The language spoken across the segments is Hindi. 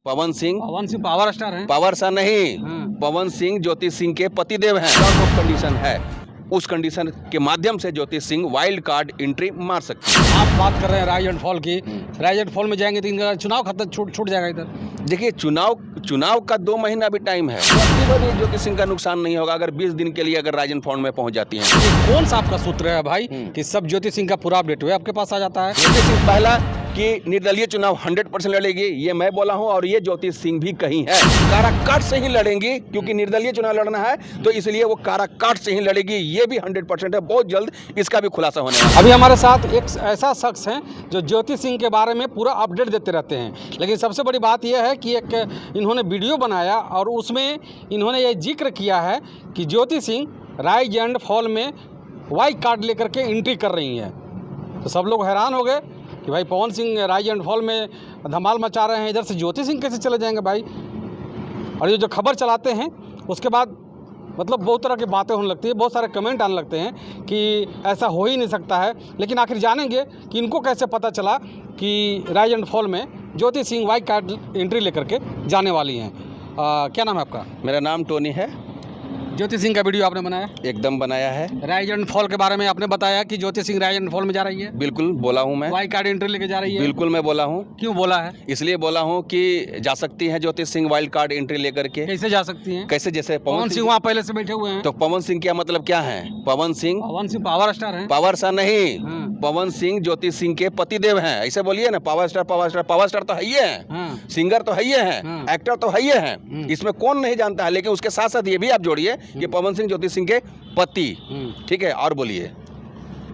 पवन सिंह पावर स्टार हैं। पावर सा नहीं, हाँ। पवन सिंह ज्योति सिंह के पतिदेव हैं। टर्म ऑफ कंडीशन है, उस कंडीशन के माध्यम से Jyoti Singh wild card entry मार सकते हैं। आप बात कर रहे हैं राइज एंड फॉल की। राइज एंड फॉल में जाएंगे तो इनका चुनाव खत्म छूट जाएगा इधर। देखिए, चुनाव का 2 महीना भी टाइम है। भी ज्योति सिंह का नुकसान नहीं होगा अगर 20 दिन के लिए अगर राइज एंड फॉल में पहुंच जाती हैं। ये कौन सा आपका सूत्र है भाई कि सब ज्योति सिंह का पूरा अपडेट हुआ आपके पास आ जाता है? ज्योति सिंह पहला कि निर्दलीय चुनाव 100% लड़ेगी, ये मैं बोला हूं, और ये ज्योति सिंह भी कहीं है। काराकाट से ही लड़ेंगी, क्योंकि निर्दलीय चुनाव लड़ना है तो इसलिए वो काराकाट से ही लड़ेगी। ये भी 100% है। बहुत जल्द इसका भी खुलासा होने वाला है। अभी हमारे साथ एक ऐसा शख्स है जो ज्योति सिंह के बारे में पूरा अपडेट देते रहते हैं, लेकिन सबसे बड़ी बात यह है कि एक इन्होंने वीडियो बनाया और उसमें इन्होंने ये जिक्र किया है कि Jyoti Singh rise and fall में वाइल्ड कार्ड लेकर के एंट्री कर रही हैं। तो सब लोग हैरान हो गए कि भाई Pawan Singh rise and fall में धमाल मचा रहे हैं, इधर से ज्योति सिंह कैसे चले जाएंगे भाई? और ये जो खबर चलाते हैं उसके बाद मतलब बहुत तरह की बातें होने लगती है, बहुत सारे कमेंट आने लगते हैं कि ऐसा हो ही नहीं सकता है। लेकिन आखिर जानेंगे कि इनको कैसे पता चला कि राइज एंड फॉल में Jyoti Singh wild card entry लेकर के जाने वाली हैं। क्या नाम है आपका? मेरा नाम टोनी है। ज्योति सिंह का वीडियो आपने बनाया? एकदम बनाया है। राइज एंड फॉल के बारे में आपने बताया कि Jyoti Singh rise and fall में जा रही है। बिल्कुल बोला हूं मैं। वाइल्ड कार्ड एंट्री लेके जा रही है। बिल्कुल मैं बोला हूं। क्यों बोला है? इसलिए बोला हूं कि जा सकती हैं Jyoti Singh wild card entry लेकर के। कैसे जा सकती हैं? कैसे? जैसे पवन सिंह वहाँ पहले से बैठे हुए हैं। तो पवन सिंह क्या मतलब क्या है? पवन सिंह पावर स्टार हैं। पावर सा नहीं, हाँ। पवन सिंह ज्योति सिंह के पतिदेव हैं। ऐसे बोलिए ना, पावर स्टार तो है ही है। हाँ। सिंगर तो है ही है। हाँ। एक्टर तो है ही है। इसमें कौन नहीं जानता है। लेकिन उसके साथ साथ ये भी आप जोड़िए कि पवन सिंह ज्योति सिंह के पति। ठीक है, और बोलिए।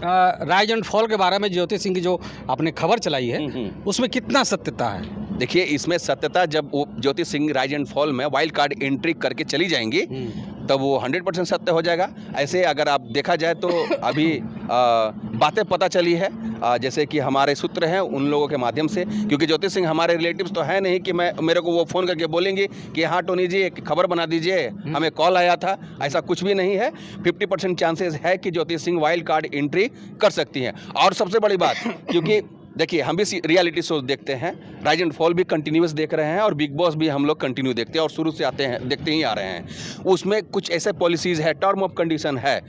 राइज एंड फॉल के बारे में ज्योति सिंह की जो आपने खबर चलाई है उसमें कितना सत्यता है? देखिए, इसमें सत्यता, जब वो Jyoti Singh rise and fall में वाइल्ड कार्ड एंट्री करके चली जाएंगी तब वो 100% सत्य हो जाएगा। ऐसे अगर आप देखा जाए तो अभी बातें पता चली है, जैसे कि हमारे सूत्र हैं उन लोगों के माध्यम से, क्योंकि ज्योति सिंह हमारे रिलेटिव्स तो है नहीं कि मेरे को वो फ़ोन करके बोलेंगे कि हाँ टोनी जी एक खबर बना दीजिए, हमें कॉल आया था। ऐसा कुछ भी नहीं है। 50% चांसेस है कि Jyoti Singh wild card entry कर सकती हैं। और सबसे बड़ी बात, क्योंकि देखिए हम भी रियलिटी शोज देखते हैं, राइज एंड फॉल भी कंटिन्यूस देख रहे हैं और बिग बॉस भी हम लोग कंटिन्यू देखते हैं और शुरू से देखते ही आ रहे हैं। उसमें कुछ ऐसे पॉलिसीज है, टर्म ऑफ कंडीशन है,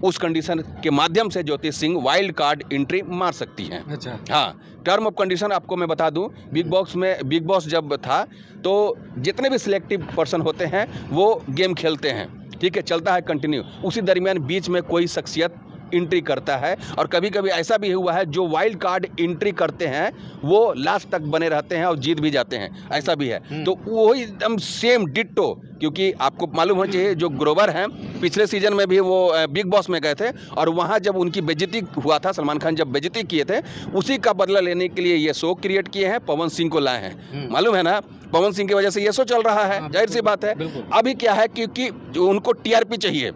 उस कंडीशन के माध्यम से Jyoti Singh wild card entry मार सकती हैं। अच्छा। हाँ, टर्म ऑफ कंडीशन आपको मैं बता दूं, बिग बॉस जब था तो जितने भी सिलेक्टिव पर्सन होते हैं वो गेम खेलते हैं, ठीक है, चलता है कंटिन्यू। उसी दरमियान बीच में कोई शख्सियत एंट्री करता है, और कभी कभी ऐसा भी हुआ है जो वाइल्ड कार्ड एंट्री करते हैं वो लास्ट तक बने रहते हैं और जीत भी जाते हैं, ऐसा भी है। तो वही एकदम सेम डिट्टो, क्योंकि आपको मालूम होना चाहिए जो ग्रोवर हैं पिछले सीजन में भी वो बिग बॉस में गए थे और वहाँ जब उनकी बेइज्जती हुआ था, सलमान खान जब बेइज्जती किए थे, उसी का बदला लेने के लिए ये शो क्रिएट किए हैं, पवन सिंह को लाए हैं। मालूम है ना, पवन सिंह की वजह से ये शो चल रहा है, जाहिर सी बात है। अभी क्या है, क्योंकि जो उनको टीआरपी चाहिए,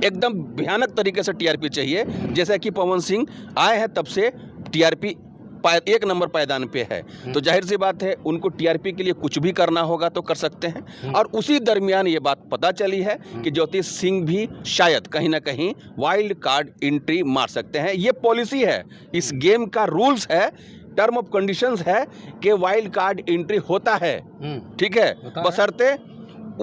एकदम भयानक तरीके से टीआरपी चाहिए। जैसे कि पवन सिंह आए हैं तब से टीआरपी 1 नंबर पायदान पे है, तो जाहिर सी बात है उनको टीआरपी के लिए कुछ भी करना होगा तो कर सकते हैं। और उसी दरमियान ये बात पता चली है कि ज्योति सिंह भी शायद कहीं ना कहीं वाइल्ड कार्ड एंट्री मार सकते हैं। ये पॉलिसी है, इस गेम का रूल्स है, टर्म ऑफ कंडीशंस है कि वाइल्ड कार्ड एंट्री होता है, ठीक है, बशर्ते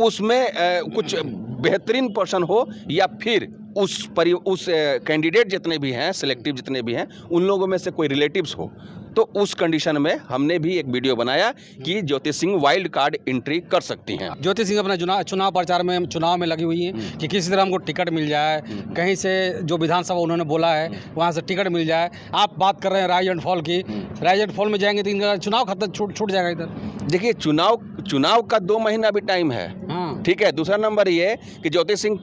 उसमें कुछ बेहतरीन पर्सन हो या फिर उस कैंडिडेट जितने भी हैं, सिलेक्टिव जितने भी हैं, उन लोगों में से कोई रिलेटिव्स हो। तो उस कंडीशन में हमने भी एक वीडियो बनाया कि Jyoti Singh wild card entry कर सकती हैं। ज्योति सिंह अपना चुनाव प्रचार में चुनाव में लगी हुई हैं कि किसी तरह हमको टिकट मिल जाए, कहीं से जो विधानसभा उन्होंने बोला है वहाँ से टिकट मिल जाए। आप बात कर रहे हैं राइज एंड फॉल की। राइज एंड फॉल में जाएंगे तो इनका चुनाव खत्म छूट जाएगा इधर। देखिए, चुनाव का 2 महीना भी टाइम है। हाँ। ठीक है। दूसरा नंबर ये कि ज्योति सिंह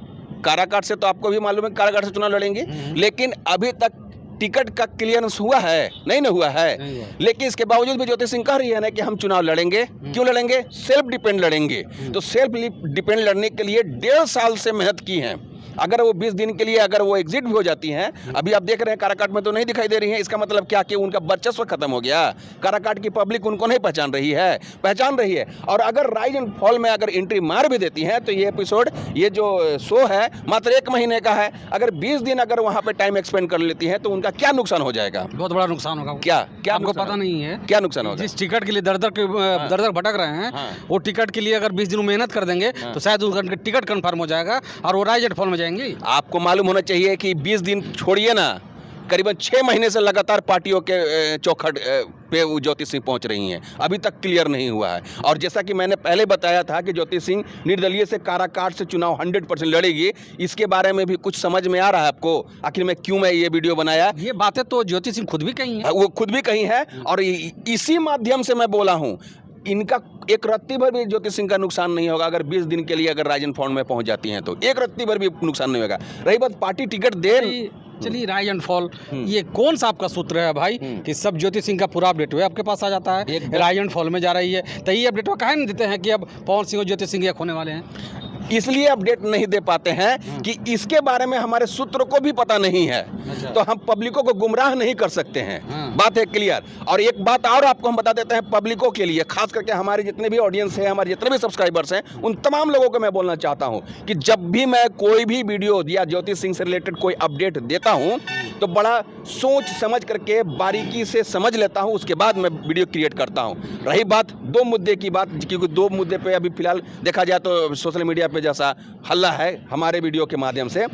काराकाट से, तो आपको भी मालूम है काराकाट से चुनाव लड़ेंगे, लेकिन अभी तक टिकट का क्लियरेंस हुआ है? नहीं ना हुआ है। लेकिन इसके बावजूद भी ज्योति सिंह कह रही है ना कि हम चुनाव लड़ेंगे। क्यों लड़ेंगे? सेल्फ डिपेंड लड़ेंगे। तो सेल्फ डिपेंड लड़ने के लिए 1.5 साल से मेहनत की है। अगर वो 20 दिन के लिए अगर वो एग्जिट भी हो जाती हैं, अभी आप देख रहे हैं काराकाट में तो नहीं दिखाई दे रही हैं, इसका मतलब क्या कि उनका वर्चस्व खत्म हो गया, काराकाट की पब्लिक उनको नहीं पहचान रही है, पहचान रही है। और अगर राइज एंड फॉल में अगर एंट्री मार भी देती हैं तो ये एपिसोड, ये जो शो है मात्र 1 महीने का है, अगर 20 दिन अगर वहाँ पे टाइम एक्सपेंड कर लेती हैं तो उनका क्या नुकसान हो जाएगा? बहुत बड़ा नुकसान होगा। क्या क्या आपको पता नहीं है क्या नुकसान होगा? जिस टिकट के लिए दर दर भटक रहे हैं, हाँ। वो टिकट के लिए अगर 20 दिन मेहनत कर देंगे तो शायद उनका टिकट कंफर्म हो जाएगा और वो राइज एंड फॉल में जाएंगे। आपको मालूम होना चाहिए कि 20 दिन छोड़िए ना, करीबन 6 महीने से लगातार पार्टियों के चौखट पे वो ज्योति सिंह पहुंच रही हैं, अभी तक क्लियर नहीं हुआ है। और जैसा कि मैंने पहले बताया था कि ज्योति सिंह निर्दलीय से काराकाट से चुनाव 100% लड़ेगी, इसके बारे में भी कुछ समझ में आ रहा है आपको? आखिर में क्यों मैं ये वीडियो बनाया? ये बातें तो ज्योति सिंह खुद भी कही है, वो खुद भी कही है और इसी माध्यम से मैं बोला हूँ। इनका एक रत्ती भर भी ज्योति सिंह का नुकसान नहीं होगा अगर 20 दिन के लिए अगर राइज एंड फॉल में पहुंच जाती हैं तो एक रत्ती भर भी नुकसान नहीं होगा। रही बात पार्टी टिकट दे, चलिए राइज एंड फॉल, ये कौन सा आपका सूत्र है भाई कि सब ज्योति सिंह का पूरा अपडेट हुआ आपके पास आ जाता है, राइज एंड फॉल में जा रही है, तो ये अपडेट काहे नहीं देते हैं कि अब पवन सिंह और ज्योति सिंह एक होने वाले हैं? इसलिए अपडेट नहीं दे पाते हैं कि इसके बारे में हमारे सूत्र को भी पता नहीं है, तो हम पब्लिकों को गुमराह नहीं कर सकते हैं। बात है क्लियर। और एक बात और आपको हम बता देते हैं पब्लिकों के लिए, खास करके हमारे जितने भी ऑडियंस है, हमारे जितने भी सब्सक्राइबर्स हैं, उन तमाम लोगों को मैं बोलना चाहता हूं कि जब भी मैं कोई भी वीडियो या ज्योति सिंह से रिलेटेड कोई अपडेट देता हूं तो बड़ा सोच समझ करके बारीकी से समझ लेता हूं, उसके बाद मैं वीडियो क्रिएट करता हूं। रही बात 2 मुद्दे की बात, क्योंकि 2 मुद्दे पे अभी फिलहाल देखा जाए तो सोशल मीडिया पे जैसा हल्ला है हमारे वीडियो के माध्यम से,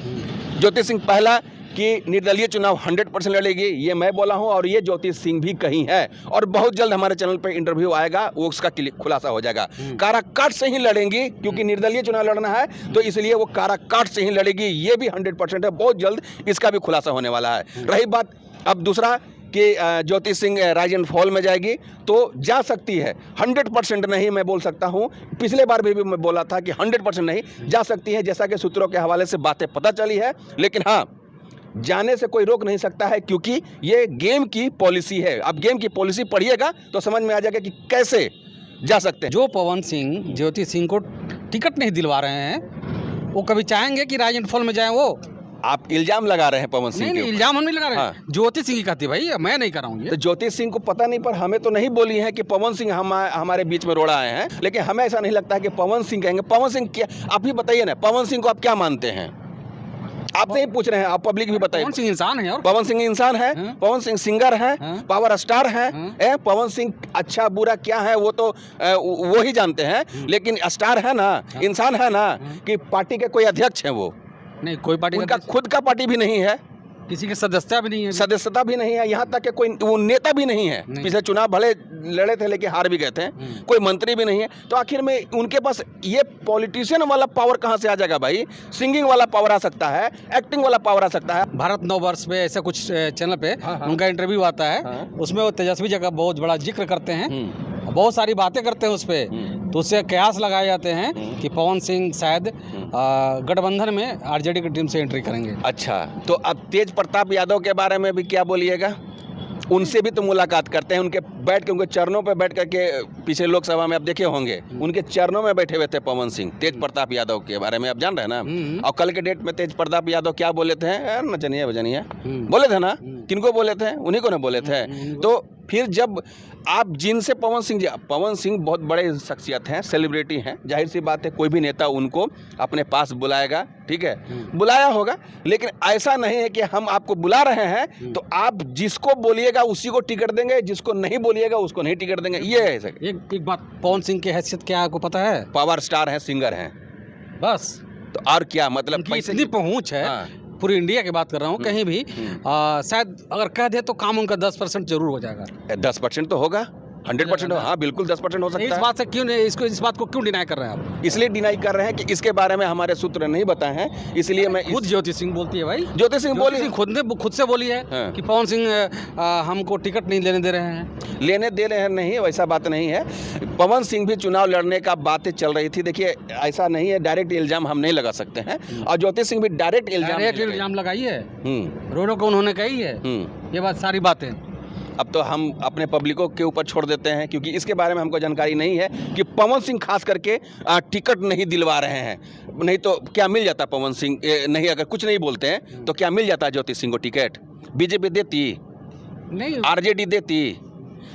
ज्योति सिंह पहला कि निर्दलीय चुनाव 100% लड़ेगी, ये मैं बोला हूं और ये ज्योति सिंह भी कही है, और बहुत जल्द हमारे चैनल पे इंटरव्यू आएगा, वो उसका खुलासा हो जाएगा। काराकाट से ही लड़ेंगी, क्योंकि निर्दलीय चुनाव लड़ना है तो इसलिए वो काराकाट से ही लड़ेगी, ये भी 100% है, बहुत जल्द इसका भी खुलासा होने वाला है। रही बात अब दूसरा कि Jyoti Singh rise and fall में जाएगी, तो जा सकती है, 100% नहीं मैं बोल सकता हूं, पिछले बार भी मैं बोला था कि 100% नहीं जा सकती है, जैसा कि सूत्रों के हवाले से बातें पता चली है। लेकिन हाँ, जाने से कोई रोक नहीं सकता है, क्योंकि ये गेम की पॉलिसी है। अब गेम की पॉलिसी पढ़िएगा तो समझ में आ जाएगा कि कैसे जा सकते हैं। जो पवन सिंह ज्योति सिंह को टिकट नहीं दिलवा रहे हैं, वो कभी चाहेंगे कि राइज एंड फॉल में जाएं? वो आप इल्जाम लगा रहे हैं पवन सिंह के ऊपर। इल्जाम हम नहीं लगा रहे हैं। हाँ। ज्योति सिंह की कहती भाई, मैं नहीं कर रहा हूँ ये। तो ज्योति सिंह को पता नहीं, पर हमें तो नहीं बोली है कि पवन सिंह हमारे बीच में रोड़ा आए हैं, लेकिन हमें ऐसा नहीं लगता है कि पवन सिंह कहेंगे। पवन सिंह क्या, आप ही बताइए ना, पवन सिंह को आप क्या मानते हैं? आपसे ही पूछ रहे हैं, आप पब्लिक भी बताइए। पवन सिंह इंसान है, और पवन सिंह इंसान है, पवन सिंह सिंगर है, पावर स्टार है, पवन सिंह अच्छा बुरा क्या है वो तो वो ही जानते हैं, लेकिन स्टार है ना, इंसान है ना, कि पार्टी के कोई अध्यक्ष है वो नहीं, कोई पार्टी उनका खुद का पार्टी भी नहीं है, किसी की सदस्यता भी नहीं है, सदस्यता भी नहीं है, यहाँ तक कि कोई वो नेता भी नहीं है। पिछले चुनाव भले लड़े थे लेकिन हार भी गए थे, कोई मंत्री भी नहीं है। तो आखिर में उनके पास ये पॉलिटिशियन वाला पावर कहाँ से आ जाएगा भाई? सिंगिंग वाला पावर आ सकता है, एक्टिंग वाला पावर आ सकता है। भारत नव वर्ष पे ऐसा कुछ चैनल पे उनका इंटरव्यू आता है, उसमें वो तेजस्वी जी का बहुत बड़ा जिक्र करते हैं, बहुत सारी बातें करते हैं उस पर, तो उससे कयास लगाए जाते हैं कि पवन सिंह शायद गठबंधन में आरजेडी की टीम से एंट्री करेंगे। अच्छा, तो अब तेज प्रताप यादव के बारे में भी क्या बोलिएगा? उनसे भी तो मुलाकात करते हैं, उनके बैठ के उनके चरणों पे बैठ करके, पीछे लोकसभा में आप देखे होंगे उनके चरणों में बैठे हुए थे पवन सिंह। तेज प्रताप यादव के बारे में आप जान रहे हैं ना, और कल के डेट में तेज प्रताप यादव क्या बोले थे? नचनिया बजनिया बोले थे ना, किनको बोले थे? उन्हीं को ना बोले थे। तो फिर जब आप जिनसे पवन सिंह बहुत बड़े शख्सियत हैं, सेलिब्रिटी हैं, जाहिर सी बात है कोई भी नेता उनको अपने पास बुलाएगा, ठीक है, बुलाया होगा, लेकिन ऐसा नहीं है कि हम आपको बुला रहे हैं तो आप जिसको बोलिएगा उसी को टिकट देंगे, जिसको नहीं बोलिएगा उसको नहीं टिकट देंगे। ये है एक बात, पवन सिंह की हैसियत क्या है आपको पता है? पावर स्टार हैं, सिंगर हैं, बस। तो और क्या मतलब? इतनी पहुंच है, पूरी इंडिया की बात कर रहा हूँ, कहीं भी शायद अगर कह दे तो काम उनका 10% जरूर हो जाएगा। 10% तो होगा, 100% हो, हाँ बिल्कुल 10% हो सकता है। इस बात से क्यों नहीं, इस बात को क्यों डिनाई कर रहे हैं आप? इसलिए डिनाई कर रहे हैं कि इसके बारे में हमारे सूत्र नहीं बताए हैं, इसलिए मैं खुद ज्योति सिंह बोलती है भाई, ज्योति सिंह खुद से बोली है कि पवन सिंह हमको टिकट नहीं लेने दे रहे हैं। लेने दे रहे हैं नहीं, वैसा बात नहीं है। पवन सिंह भी चुनाव लड़ने का बातें चल रही थी। देखिए ऐसा नहीं है, डायरेक्ट इल्जाम हम नहीं लगा सकते हैं, और ज्योति सिंह भी डायरेक्ट इल्जाम लगाई है, रोडों को उन्होंने कही है, ये बात सारी बातें। अब तो हम अपने पब्लिकों के ऊपर छोड़ देते हैं, क्योंकि इसके बारे में हमको जानकारी नहीं है कि पवन सिंह खास करके टिकट नहीं दिलवा रहे हैं। नहीं तो क्या मिल जाता पवन सिंह नहीं, अगर कुछ नहीं बोलते हैं तो क्या मिल जाता ज्योति सिंह को टिकट? बीजेपी देती नहीं, आरजेडी देती,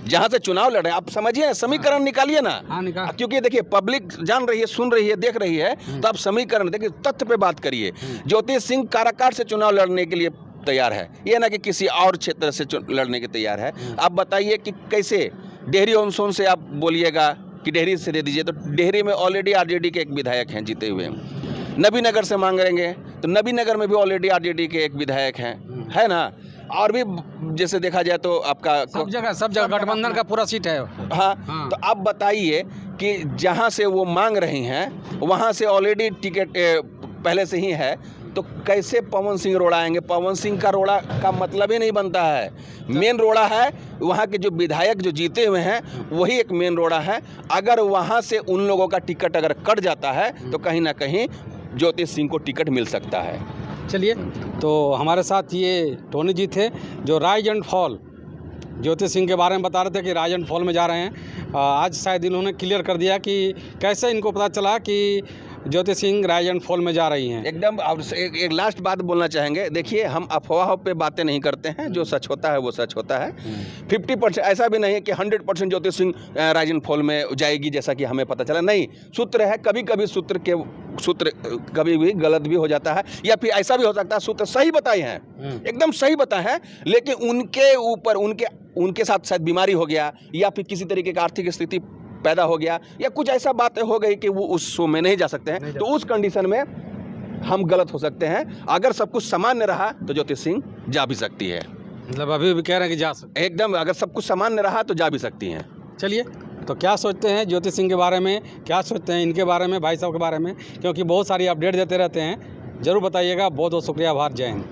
जहां से चुनाव लड़ रहे हैं। आप समझिए, समीकरण निकालिए ना। हाँ निकाल। क्योंकि देखिए पब्लिक जान रही है, सुन रही है, देख रही है, तो आप समीकरण देखिए, तथ्य पे बात करिए। ज्योति सिंह काराकाट से चुनाव लड़ने के लिए तैयार है, ये ना कि किसी और क्षेत्र से लड़ने के तैयार है। आप बताइए कि कैसे डेहरी ऑन सोन से आप बोलिएगा कि डेहरी से दे दीजिए, तो डेहरी में ऑलरेडी आरजेडी के एक विधायक हैं जीते हुए। नबीनगर से मांगेंगे तो नबीनगर में भी ऑलरेडी आरजेडी के एक विधायक हैं, है ना। और भी जैसे देखा जाए तो आपका सब जगह गठबंधन का पूरा सीट है। हाँ। तो आप बताइए कि जहाँ से वो मांग रही हैं वहाँ से ऑलरेडी टिकट पहले से ही है, तो कैसे पवन सिंह रोड़ा आएंगे? पवन सिंह का रोड़ा का मतलब ही नहीं बनता है। मेन रोड़ा है वहाँ के जो विधायक जो जीते हुए हैं, वही एक मेन रोड़ा है। अगर वहाँ से उन लोगों का टिकट अगर कट जाता है तो कहीं ना कहीं ज्योति सिंह को टिकट मिल सकता है। चलिए, तो हमारे साथ ये टोनी जी थे जो rise and fall Jyoti Singh के बारे में बता रहे थे कि राइज एंड फॉल में जा रहे हैं। आज शायद इन्होंने क्लियर कर दिया कि कैसे इनको पता चला कि Jyoti Singh rise and fall में जा रही हैं। एकदम। और एक लास्ट बात बोलना चाहेंगे, देखिए हम अफवाह पे बातें नहीं करते हैं, जो सच होता है वो सच होता है। 50% ऐसा भी नहीं है कि 100% Jyoti Singh rise and fall में जाएगी जैसा कि हमें पता चला। नहीं, सूत्र है, कभी कभी सूत्र कभी भी गलत भी हो जाता है, या फिर ऐसा भी हो सकता है सूत्र सही बताए हैं, एकदम सही बताए हैं, लेकिन उनके ऊपर उनके साथ शायद बीमारी हो गया, या फिर किसी तरीके की आर्थिक स्थिति पैदा हो गया, या कुछ ऐसा बातें हो गई कि वो उस शो में नहीं जा सकते हैं। तो उस कंडीशन में हम गलत हो सकते हैं। अगर सब कुछ सामान्य रहा तो ज्योति सिंह जा भी सकती है। मतलब अभी भी कह रहे हैं कि जा सकते एकदम, अगर सब कुछ सामान्य रहा तो जा भी सकती हैं। चलिए, तो क्या सोचते हैं ज्योति सिंह के बारे में, क्या सोचते हैं इनके बारे में, भाई साहब के बारे में, क्योंकि बहुत सारी अपडेट देते रहते हैं। ज़रूर बताइएगा। बहुत बहुत शुक्रिया, आभार, जय हिंद।